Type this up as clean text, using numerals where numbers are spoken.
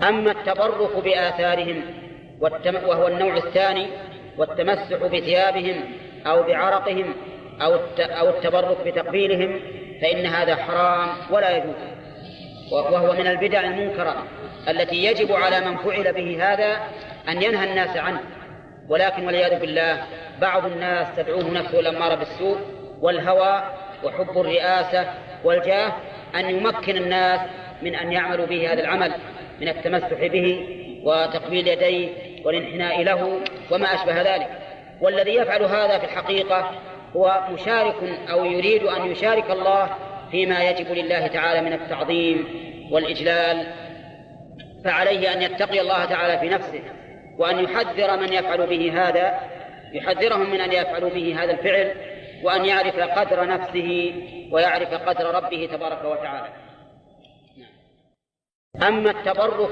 أما التبرك بآثارهم وهو النوع الثاني، والتمسح بثيابهم أو بعرقهم أو التبرك بتقبيلهم، فإن هذا حرام ولا يجوز، وهو من البدع المنكرة التي يجب على من فعل به هذا أن ينهى الناس عنه. ولكن والعياذ بالله بعض الناس تدعوه نفسه الأمارة بالسوء والهوى وحب الرئاسة والجاه أن يمكن الناس من أن يعملوا به هذا العمل من التمسح به وتقبيل يديه والانحناء له وما أشبه ذلك. والذي يفعل هذا في الحقيقة هو مشارك أو يريد أن يشارك الله فيما يجب لله تعالى من التعظيم والإجلال، فعليه أن يتقي الله تعالى في نفسه، وأن يحذر من يفعل به هذا، يحذرهم من أن يفعلوا به هذا الفعل، وأن يعرف قدر نفسه ويعرف قدر ربه تبارك وتعالى. أما التبرك